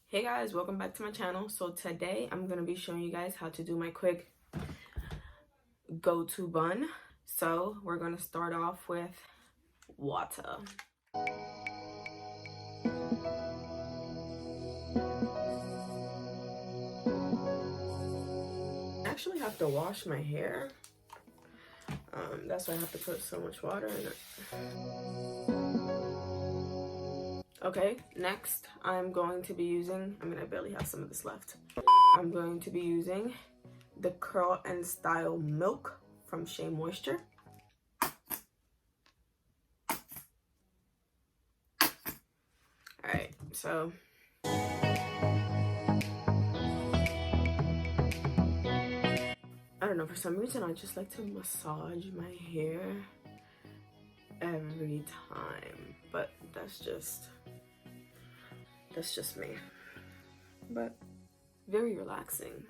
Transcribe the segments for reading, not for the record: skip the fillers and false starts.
Hey guys, welcome back to my channel. So today I'm going to be showing you guys how to do my quick go-to bun. So we're going to start off with water. I actually have to wash my hair. That's why I have to put so much water in it. Okay, next I'm going to be using, I barely have some of this left. I'm going to be using the Curl and Style Milk from Shea Moisture. Alright, so I don't know, for some reason I just like to massage my hair every time, but that's just me. But very relaxing.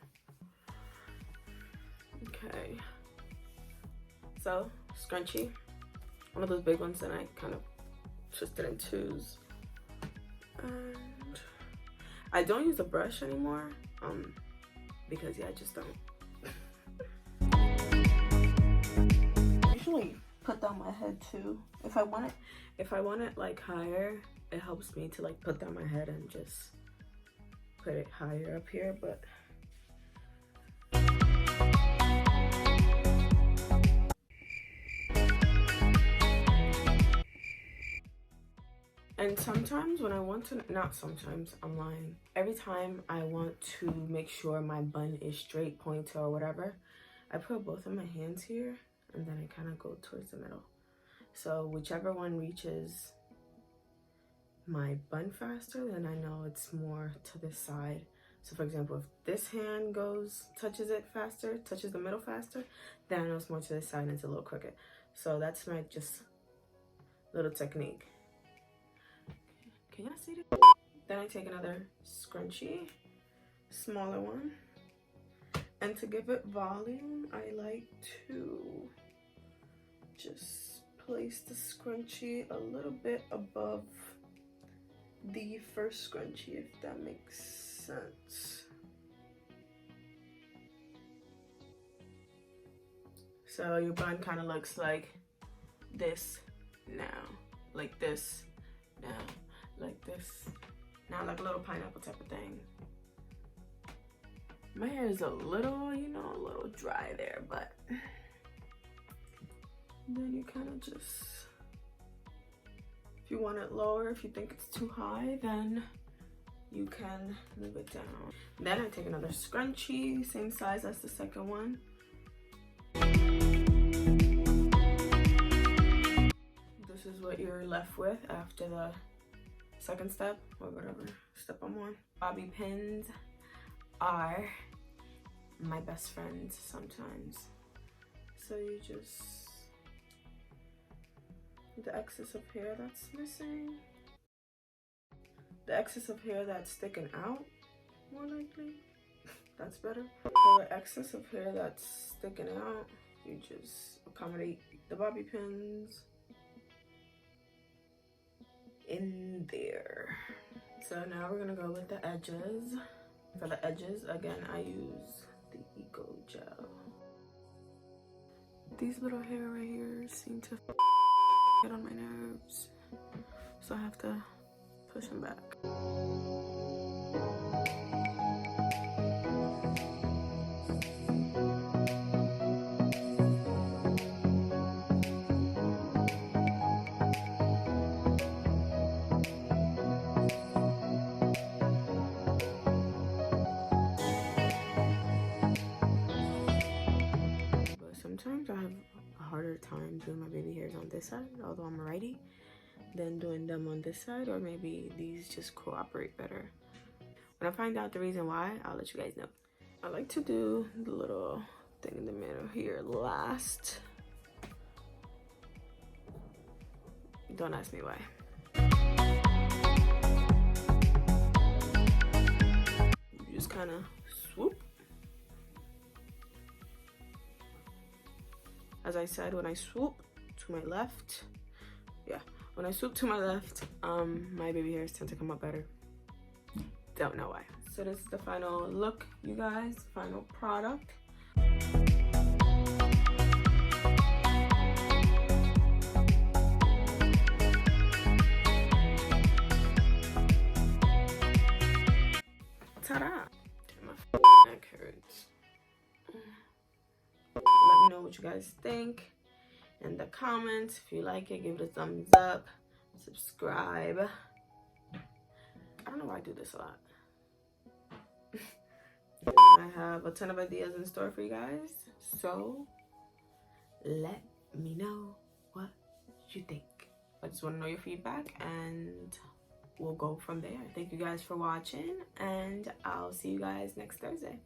Okay, so scrunchie, one of those big ones that I kind of twisted in twos, and I don't use a brush anymore because I just don't. I usually put down my head too. If I want it like higher, it helps me to like put down my head and just put it higher up here, but and sometimes when I want to, not sometimes, I'm lying. Every time I want to make sure my bun is straight, pointed, or whatever, I put both of my hands here and then I kind of go towards the middle. So whichever one reaches my bun faster, then I know it's more to this side. So for example, if this hand touches it faster, touches the middle faster, then I know it's more to this side and it's a little crooked. So that's my just little technique. Can y'all see it? Then I take another scrunchie, smaller one, and to give it volume, I like to just place the scrunchie a little bit above the first scrunchie, if that makes sense. So your bun kind of looks like this now, like this now, like this now, like a little pineapple type of thing. My hair is a little, a little dry there, but then you kind of just, if you want it lower, if you think it's too high, then you can move it down. Then I take another scrunchie, same size as the second one. This is what you're left with after the second step, or whatever step I'm on. Bobby pins are my best friends sometimes. So you just, the excess of hair that's missing, the excess of hair that's sticking out, more likely, that's better. For the excess of hair that's sticking out, you just accommodate the bobby pins in there. So now we're gonna go with the edges. For the edges, again, I use the Eco Gel. These little hair right here seem to get on my nerves, so I have to push them back. Sometimes I have a harder time doing my baby hairs on this side, although I'm a righty, than doing them on this side, or maybe these just cooperate better. When I find out the reason why, I'll let you guys know. I like to do the little thing in the middle here last. Don't ask me why. You just kind of swoop. As I said, when I swoop to my left, when I swoop to my left, my baby hairs tend to come up better. Don't know why. So this is the final look, you guys. Final product. Ta-da! My neck hurts. Let me know what you guys think in the comments. If you like it, give it a thumbs up. Subscribe. I don't know why I do this a lot. I have a ton of ideas in store for you guys. So let me know what you think. I just want to know your feedback and we'll go from there. Thank you guys for watching and I'll see you guys next Thursday.